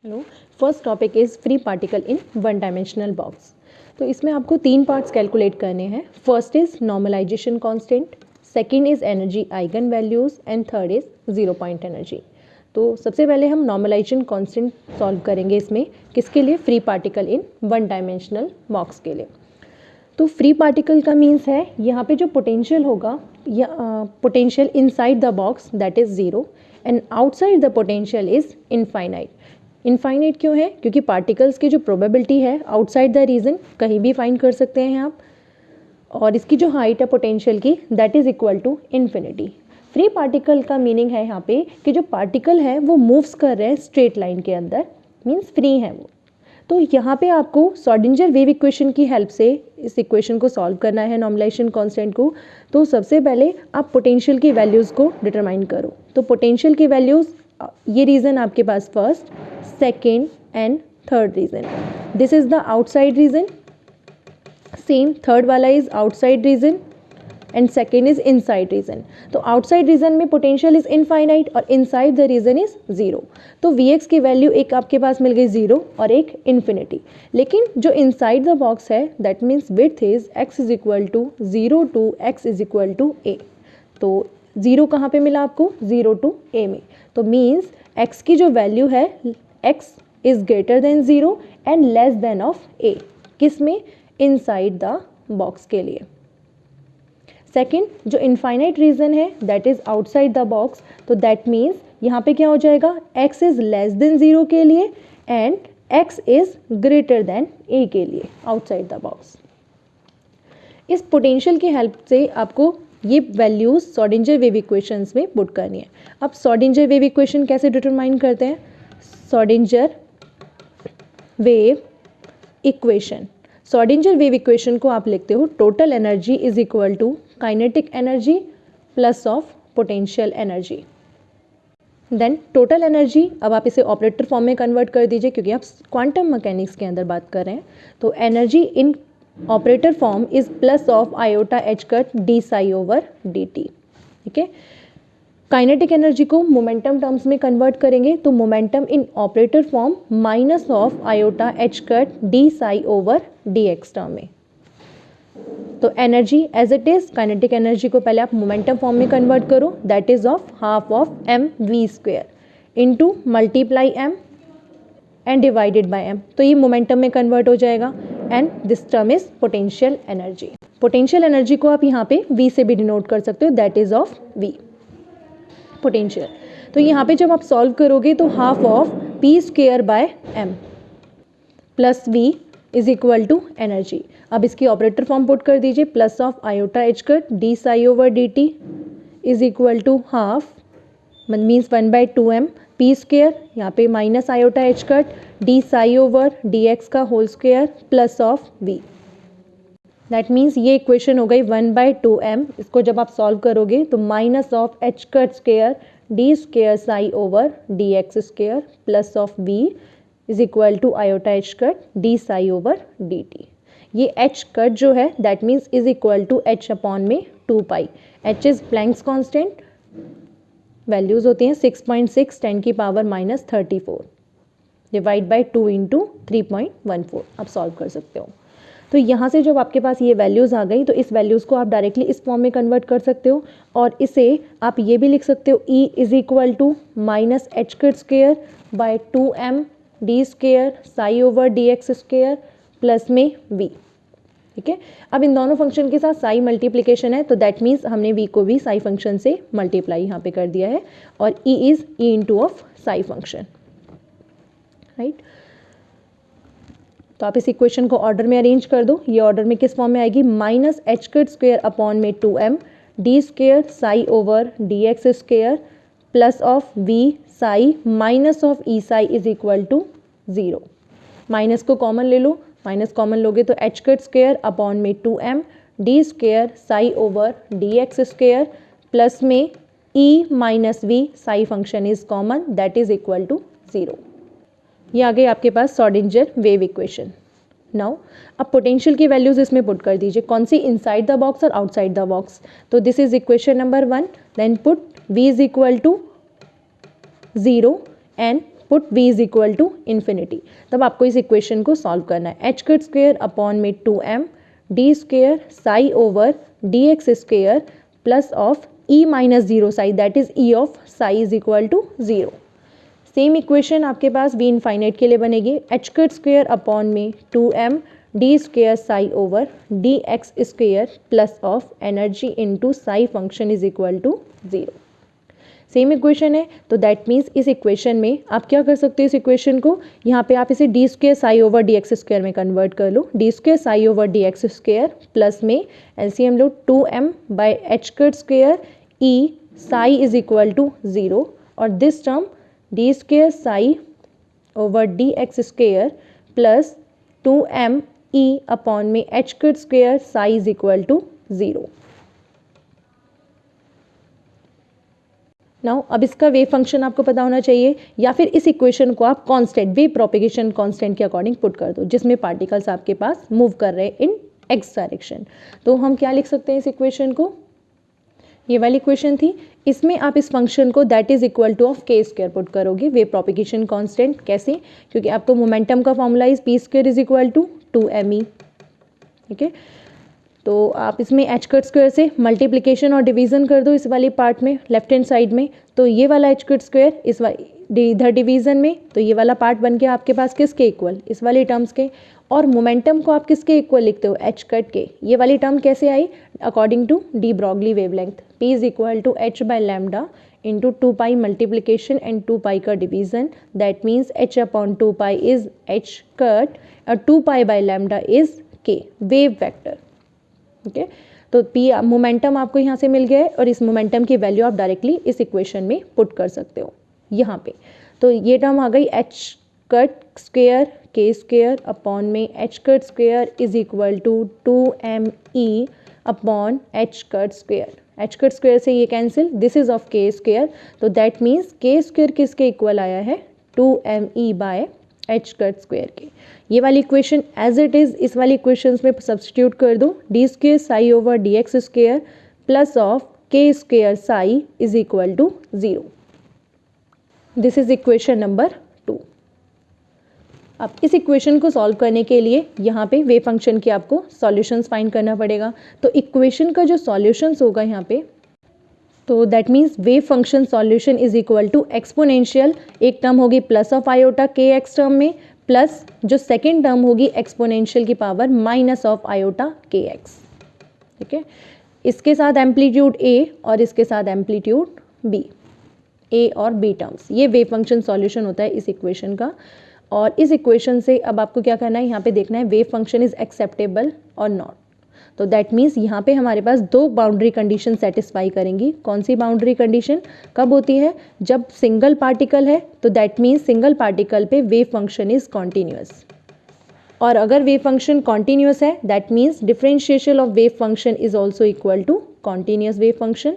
Hello, first topic is free particle in one dimensional box. तो इसमें आपको 3 parts calculate करने हैं। First is normalization constant, second is energy eigen values and third is zero point energy. तो सबसे पहले हम नॉर्मलाइजेशन कांस्टेंट सॉल्व करेंगे इसमें, किसके लिए? Free particle in one dimensional box के लिए। तो फ्री पार्टिकल का मीन्स है यहाँ पे जो पोटेंशियल होगा, या potential inside the box that is zero and outside the potential is infinite. Infinite क्यों है? क्योंकि पार्टिकल्स की जो प्रोबेबिलिटी है आउटसाइड द रीजन कहीं भी फाइंड कर सकते हैं आप, और इसकी जो हाइट है पोटेंशियल की that is equal to infinity. Free particle का मीनिंग है यहाँ पे कि जो पार्टिकल है वो मूव्स कर रहे हैं स्ट्रेट लाइन के अंदर, मीन्स फ्री है वो। तो यहाँ पे आपको श्रोडिंगर वेव इक्वेशन की हेल्प से इस इक्वेशन को सॉल्व करना है, नॉर्मलाइजेशन कांस्टेंट को। तो सबसे पहले आप पोटेंशियल की वैल्यूज़ को डिटरमाइन करो। तो पोटेंशियल की वैल्यूज़, ये रीजन आपके पास first, second and third region, this is the outside region, same third वाला is outside region and second is inside region. तो आउटसाइड रीजन में पोटेंशियल इज इनफाइनाइट और inside the region is zero. तो Vx की value एक आपके पास मिल गई zero और एक इन्फिनिटी। लेकिन जो इनसाइड द बॉक्स है that means width is x is equal to zero to x is equal to a। तो जीरो कहाँ पे मिला आपको? जीरो टू a में। तो मीन्स x की जो वैल्यू है x is greater than zero and less than of a, किस में? इनसाइड द बॉक्स के लिए। सेकेंड, जो इनफाइनाइट रीजन है that is outside the box, तो दैट मीन्स यहाँ पे क्या हो जाएगा? x is less than zero के लिए and x is greater than a के लिए आउटसाइड द बॉक्स। इस पोटेंशियल की हेल्प से आपको ये वैल्यूज श्रोडिंगर वेव इक्वेशंस में पुट करनी है। अब श्रोडिंगर वेव इक्वेशन कैसे डिटरमाइन करते हैं? Schrodinger wave equation, Schrodinger wave equation को आप लिखते हो total energy is equal to kinetic energy plus of potential energy. Then total energy, अब आप इसे ऑपरेटर फॉर्म में कन्वर्ट कर दीजिए क्योंकि आप क्वांटम मैकेनिक्स के अंदर बात कर रहे हैं। तो energy in operator form is plus of iota h cut d psi over d t. ठीक है। काइनेटिक एनर्जी को मोमेंटम टर्म्स में कन्वर्ट करेंगे तो momentum in operator form minus of iota h cut d psi over d x term में। तो energy as it is, kinetic energy को पहले आप मोमेंटम फॉर्म में कन्वर्ट करो, that is of half of m v square into multiply m and divided by m. तो ये momentum में कन्वर्ट हो जाएगा and this term is potential energy. Potential energy को आप यहाँ पे वी से भी डिनोट कर सकते हो, that is of v potential. तो यहाँ पे जब आप सॉल्व करोगे तो half of p square by m plus v is equal to energy. अब इसकी ऑपरेटर फॉर्म पुट कर दीजिए, plus of iota h cut d psi over d t is equal to half means one by two m p square, यहाँ पे minus iota h cut d psi over d x का whole square plus of v. That means ये equation हो गई one by two M. इसको जब आप solve करोगे तो minus of h cut square d square psi over d x square plus of v is equal to iota h cut d psi over d t. ये h cut जो है that means is equal to h upon में two pi. H is Planck's constant, values होती हैं 6.6 10 की power minus 34 divide by 2 into 3.14। आप solve कर सकते हो। तो यहाँ से जब आपके पास ये वैल्यूज़ आ गई तो इस वैल्यूज़ को आप डायरेक्टली इस फॉर्म में कन्वर्ट कर सकते हो, और इसे आप ये भी लिख सकते हो E is equal to minus h cut square by two m d square psi over d x square plus में V। ठीक है। अब इन दोनों फंक्शन के साथ साई मल्टीप्लिकेशन है तो दैट मीन्स हमने V को भी साई फंक्शन से मल्टीप्लाई यहाँ पे कर दिया है, और E is E into of Sai function, right. तो आप इस इक्वेशन को ऑर्डर में अरेंज कर दो। ये ऑर्डर में किस फॉर्म में आएगी? Minus h cut square upon में two m d square psi over d x square plus of v psi minus of e psi is equal to zero. Minus को कॉमन ले लो, माइनस कॉमन लोगे तो h cut square upon में two m d square psi over d x square plus में e minus v psi function is common that is equal to zero. ये आ गई आपके पास श्रोडिंगर वेव इक्वेशन। नाउ अब potential की values इसमें put कर दीजिए, कौन सी? इनसाइड द बॉक्स और आउटसाइड द बॉक्स। तो this is equation number 1। Then put V is equal to 0 and put v is equal to infinity, तब आपको इस इक्वेशन को सॉल्व करना है। एच कट स्क्वेयर अपॉन में 2m d square psi over d x square plus of e minus zero psi that is e of psi is equal to 0। Same equation आपके पास v infinite के लिए बनेगी। H cut square upon में 2m d square psi over d x square plus of energy into psi function is equal to 0। Same equation है, तो that means इस equation में आप क्या कर सकते हो, इस इक्वेशन को यहाँ पे आप इसे d square psi over d x square में कन्वर्ट कर लो। D square psi over d x square plus में एलसीएम लो 2m by h cut square e psi is equal to 0 और this term d square psi over d x square plus 2m e upon में h cut square psi is equal to 0। Now अब इसका wave function आपको पता होना चाहिए, या फिर इस इक्वेशन को आप कांस्टेंट वेव प्रोपेगेशन कांस्टेंट के अकॉर्डिंग पुट कर दो, जिसमें पार्टिकल्स आपके पास मूव कर रहे हैं इन एक्स डायरेक्शन। तो हम क्या लिख सकते हैं इस इक्वेशन को, ये वाली इक्वेशन थी, इसमें आप इस फंक्शन को that is equal to of k square put करोगे, वेव प्रोपेगेशन कांस्टेंट। कैसे, क्योंकि आपको मोमेंटम का formula is p square is equal to 2me, ठीक है। तो आप इसमें एच कट स्क्वायर से मल्टीप्लिकेशन और डिवीजन कर दो इस वाली पार्ट में लेफ्ट हैंड साइड में, तो ये वाला एच कट स्क्वायर इस इधर डिवीजन में, तो ये वाला पार्ट बन गया आपके पास किसके इक्वल, इस वाली टर्म्स के। और मोमेंटम को आप किसके इक्वल लिखते हो, एच कट के। ये वाली टर्म कैसे आई, according to de Broglie wavelength, p is equal to h by lambda into 2 pi multiplication and 2 pi का division, that means h upon 2 pi is h cut और 2 pi by lambda is k, wave vector, ठीक है। तो P momentum आपको यहाँ से मिल गया है और इस मोमेंटम की वैल्यू आप डायरेक्टली इस इक्वेशन में पुट कर सकते हो यहाँ पे। तो ये टर्म आ गई h cut square k square upon में h cut square is equal to 2me upon h cut square. H cut square से ये cancel, this is of k square, तो दैट मीन्स के स्क्वेयर किसके equal आया है, 2me by H cut square के। ये वाली इक्वेशन एज इट इज इस वाली इक्वेशंस में सब्स्टिट्यूट कर दो, d square psi over d x square plus of k square psi is equal to 0। This is equation number 2। अब इस इक्वेशन को सॉल्व करने के लिए यहाँ पे वेव फंक्शन के आपको सॉल्यूशंस फाइंड करना पड़ेगा। तो इक्वेशन का जो सॉल्यूशंस होगा यहाँ पे, तो that means wave function solution is equal to exponential, एक टर्म होगी plus of iota k x term में, प्लस जो सेकेंड टर्म होगी एक्सपोनेंशियल की power minus of iota k x, ठीक है। इसके साथ एम्पलीट्यूड ए और इसके साथ एम्पलीट्यूड बी, ए और बी टर्म्स, ये वेव फंक्शन सॉल्यूशन होता है इस इक्वेशन का। और इस इक्वेशन से अब आपको क्या करना है, यहाँ पे देखना है वेव फंक्शन इज एक्सेप्टेबल और नॉट। तो दैट मीन्स यहाँ पे हमारे पास 2 बाउंड्री कंडीशन सेटिस्फाई करेंगी। कौन सी बाउंड्री कंडीशन कब होती है, जब सिंगल पार्टिकल है, तो दैट मीन्स सिंगल पार्टिकल पे वेव फंक्शन इज कॉन्टिन्यूअस, और अगर वेव फंक्शन कॉन्टिन्यूअस है that means differentiation of wave function is also equal to continuous wave function.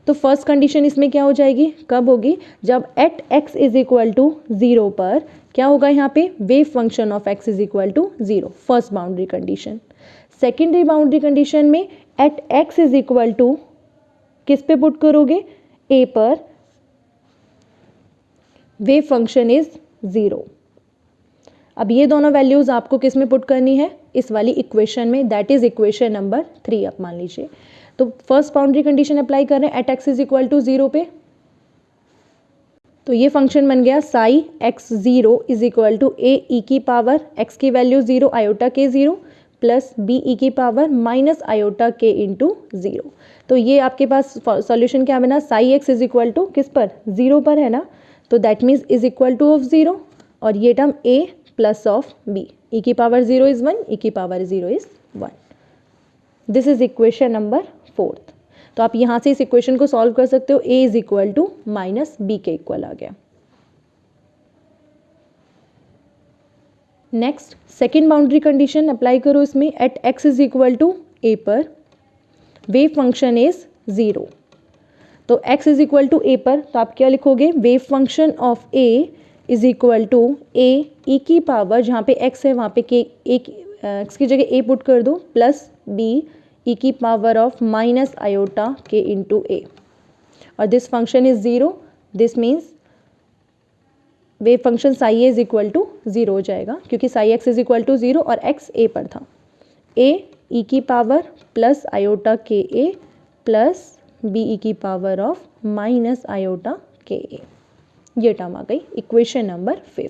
तो फर्स्ट कंडीशन इसमें क्या हो जाएगी, कब होगी, जब at x is equal to 0 पर क्या होगा, यहाँ पे wave function of x is equal to 0, first boundary condition. Secondary boundary condition में at x is equal to किस पे पुट करोगे, ए पर, वेव फंक्शन इज 0। अब ये दोनों वैल्यूज आपको किस में पुट करनी है, इस वाली इक्वेशन में, दैट इज इक्वेशन नंबर 3 आप मान लीजिए। तो फर्स्ट बाउंड्री कंडीशन अप्लाई कर रहे हैं at x is equal to 0 पे, तो ये फंक्शन बन गया psi x 0 is equal to a e की पावर एक्स की value 0 iota k 0 plus b e की power minus iota k into 0। तो ये आपके पास सॉल्यूशन क्या बना, psi x is equal to किस पर, 0 पर है ना, तो that means is equal to of 0, और ये term a plus of b, e की पावर 0 इज 1, ई की power 0 is 1। This is equation number 4। तो आप यहाँ से इस इक्वेशन को सॉल्व कर सकते हो, a is equal to minus b के इक्वल आ गया। Next second boundary condition apply करो इसमें, at x is equal to a पर वेव फंक्शन इज 0। तो x is equal to a पर, तो आप क्या लिखोगे, wave function of a is equal to a e की पावर, जहाँ पे एक्स है वहाँ पे के, एक्स की जगह ए पुट कर दो, प्लस बी ई की power of minus iota k into a. और this function is 0, this means wave function psi a is equal to 0 हो जाएगा, क्योंकि psi x is equal to 0 और एक्स ए पर था। ए ई की पावर प्लस आयोटा के ए प्लस बी ई की पावर ऑफ माइनस आयोटा के ए, ये टर्म आ गई इक्वेशन नंबर 5,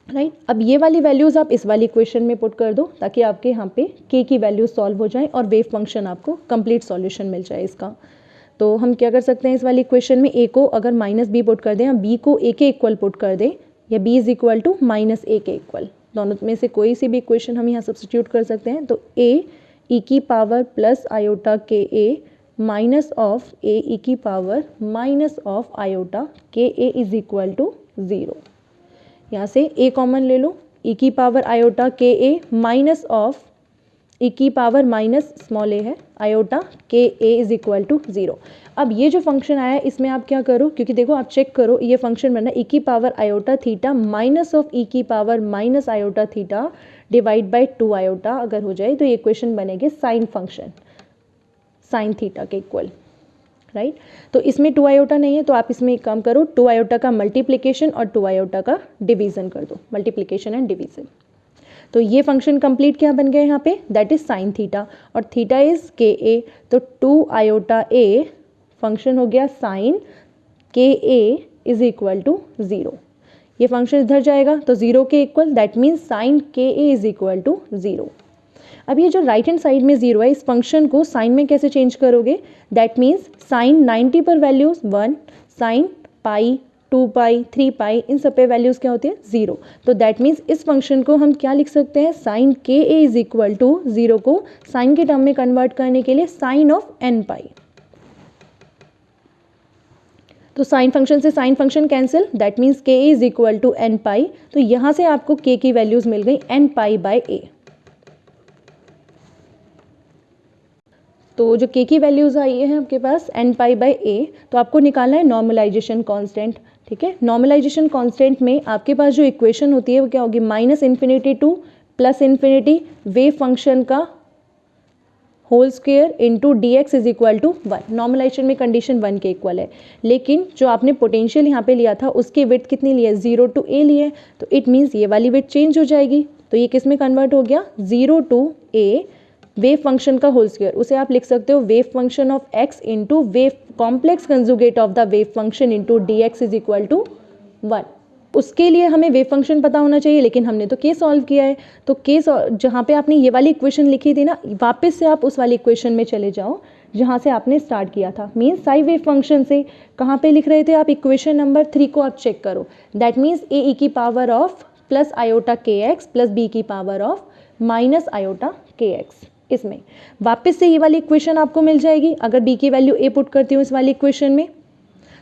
राइट। अब ये वाली वैल्यूज़ आप इस वाली इक्वेशन में पुट कर दो ताकि आपके यहाँ पे के की वैल्यू सॉल्व हो जाए और वेव फंक्शन आपको कंप्लीट सॉल्यूशन मिल जाए इसका। तो हम क्या कर सकते हैं इस वाली इक्वेशन में, ए को अगर माइनस बी पुट कर दें या बी को ए के इक्वल पुट कर दें या b is equal to minus a के इक्वल, दोनों में से कोई सी भी इक्वेशन हम यहाँ सब्स्टिट्यूट कर सकते हैं। तो ए ई की पावर प्लस आयोटा के ए माइनस ऑफ ए ई की पावर माइनस ऑफ आयोटा के ए इज इक्वल टू 0। यहाँ से ए कॉमन ले लो, ई की पावर आयोटा के ए माइनस ऑफ ई की पावर माइनस स्मॉल ए है आयोटा के ए इज इक्वल टू 0। अब ये जो फंक्शन आया है इसमें आप क्या करो, क्योंकि देखो आप चेक करो ये फंक्शन बना ई की power iota theta minus of e की power minus iota theta divide by 2 iota अगर हो जाए तो ये इक्वेशन बनेगी साइन फंक्शन साइन थीटा के इक्वल, राइट। तो इसमें 2 आयोटा नहीं है तो आप इसमें एक काम करो, 2 आयोटा का मल्टीप्लिकेशन और 2 आयोटा का डिवीजन कर दो, मल्टीप्लिकेशन एंड डिवीजन। तो ये फंक्शन कंप्लीट क्या बन गया यहाँ पे, दैट इज साइन थीटा और थीटा इज के ए, तो 2 आयोटा ए फंक्शन हो गया साइन के ए इज इक्वल टू 0। ये फंक्शन इधर जाएगा तो 0 के इक्वल, दैट मीन्स साइन के ए इज इक्वल टू 0। अब ये जो राइट हैंड साइड में 0 है इस फंक्शन को साइन में कैसे चेंज करोगे, दैट मीन्स साइन 90 पर वैल्यूज 1, साइन पाई 2 पाई 3 पाई इन सब पे वैल्यूज क्या होती है 0। तो दैट मीन्स इस फंक्शन को हम क्या लिख सकते हैं, साइन के ए इज इक्वल टू 0 को साइन के टर्म में कन्वर्ट करने के लिए साइन ऑफ एन पाई। तो साइन फंक्शन से sine function cancel, that means के ए इज इक्वल टू एन पाई। तो यहाँ से आपको के की वैल्यूज मिल गई एन पाई बाय ए। तो जो के की वैल्यूज़ आई है आपके पास एन पाई बाई ए, तो आपको निकालना है नॉर्मलाइजेशन कांस्टेंट, ठीक है। नॉर्मलाइजेशन कांस्टेंट में आपके पास जो इक्वेशन होती है वो क्या होगी, minus infinity to plus infinity wave function का whole square into d x is equal to 1। Normalization में कंडीशन 1 के इक्वल है, लेकिन जो आपने पोटेंशियल यहाँ पे लिया था उसकी विड्थ कितनी ली है, 0 टू ए लिए, तो इट मीन्स ये वाली विड्थ चेंज हो जाएगी। तो ये किस में कन्वर्ट हो गया, 0 टू ए वेव फंक्शन का होल स्क्वायर, उसे आप लिख सकते हो wave function of x into wave complex conjugate of the wave function into d x is equal to 1। उसके लिए हमें वेव फंक्शन पता होना चाहिए, लेकिन हमने तो के सॉल्व किया है। तो के जहाँ पे आपने ये वाली इक्वेशन लिखी थी ना, वापस से आप उस वाली इक्वेशन में चले जाओ जहाँ से आपने स्टार्ट किया था। मीन्स साई वेव फंक्शन से कहाँ पे लिख रहे थे आप, इक्वेशन नंबर 3 को आप चेक करो, दैट मीन्स ए ई की power of plus iota k x plus B की power of minus iota k x. इसमें वापस से ये वाली इक्वेशन आपको मिल जाएगी। अगर b की वैल्यू a पुट करती हूँ इस वाली इक्वेशन में,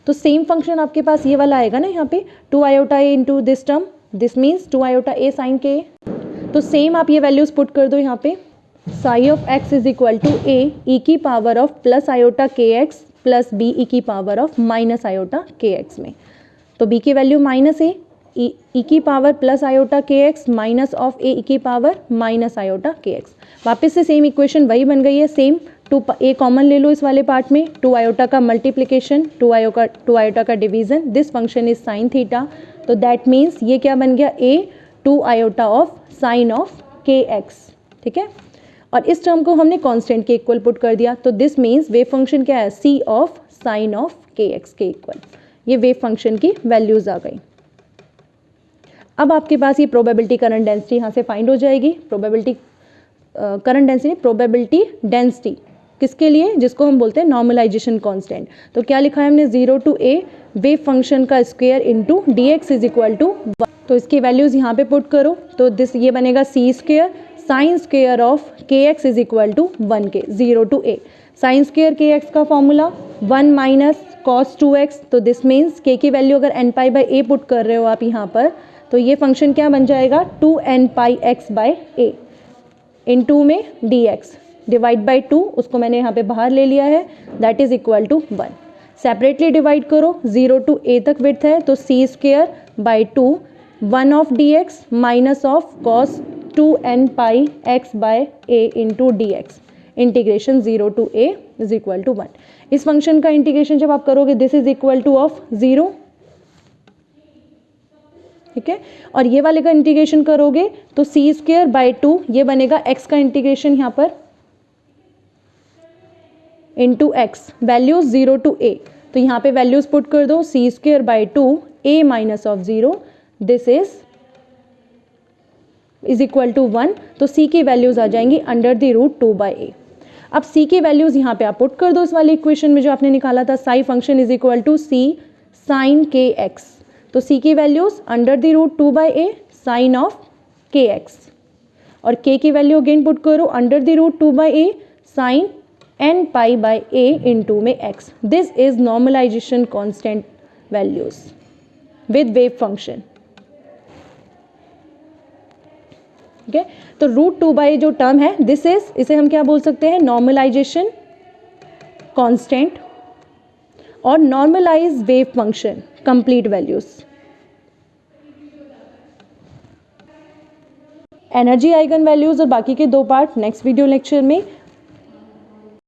तो सेम फंक्शन आपके पास ये वाला आएगा ना यहाँ पे, 2 iota a into this term, this means 2 iota a sine k a। तो सेम आप ये वैल्यूज पुट कर दो यहाँ पे, psi of x is equal to a e की power of plus iota k x plus b e की power of minus iota k x में। तो b की वैल्यू माइनस a ई की power plus iota k x minus of a e की power minus iota k x. वापस से same equation वही बन गई है, सेम 2 ए कॉमन ले लो इस वाले पार्ट में, 2 आयोटा का मल्टीप्लिकेशन 2 आयोटा का division, this function is sine theta. तो दैट मीन्स ये क्या बन गया, ए 2 iota of sine of k x, ठीक है। और इस टर्म को हमने कांस्टेंट के इक्वल पुट कर दिया, तो दिस मीन्स वेव फंक्शन क्या है, सी of sine of k x के इक्वल। ये वेव फंक्शन की वैल्यूज आ गई। अब आपके पास ये प्रोबेबिलिटी करंट डेंसिटी यहाँ से फाइंड हो जाएगी। Probability current density, probability density किसके लिए, जिसको हम बोलते हैं नॉर्मलाइजेशन कांस्टेंट। तो क्या लिखा है हमने, 0 टू ए वेव फंक्शन का square into d x is equal to 1। तो इसकी वैल्यूज यहाँ पे पुट करो, तो दिस ये बनेगा c square sine square of k x is equal to 1 k, 0 to a sine square k x का फॉर्मूला 1 माइनस कॉस 2x। तो दिस मीन्स के की वैल्यू अगर n pi by a put कर रहे हो आप यहाँ पर, तो ये फंक्शन क्या बन जाएगा, 2n पाई एक्स बाई ए इन 2 में dx डिवाइड बाई 2, उसको मैंने यहाँ पे बाहर ले लिया है, that is equal to 1। Separately divide करो, 0 टू a तक विड्थ है, तो c square by 2 1 of dx minus of cos 2n pi x by a into d x. Integration 0 to a is equal to 1। इस function का integration जब आप करोगे this is equal to of 0, ठीक है, और ये वाले का इंटीग्रेशन करोगे तो सी स्क्वेयर बाई 2 ये बनेगा x का इंटीग्रेशन यहाँ पर into x, values 0 to a, तो यहाँ पे वैल्यूज पुट कर दो c square by 2 a minus of 0 this is equal to 1, तो c की वैल्यूज आ जाएंगी under the root 2 by a। अब c की वैल्यूज यहाँ पे आप पुट कर दो इस वाले इक्वेशन में जो आपने निकाला था, psi function is equal to c sine k x, तो c की values under the root 2 by a sine of k x, और k की वैल्यू अगेन पुट करो under the root 2 by a sine n pi by a into में x। This is normalization constant values with wave function, ठीक है। तो root 2 by जो term है this is, इसे हम क्या बोल सकते हैं, नॉर्मलाइजेशन कांस्टेंट और normalize wave function complete values. Energy eigen values और बाकी के दो पार्ट नेक्स्ट वीडियो लेक्चर में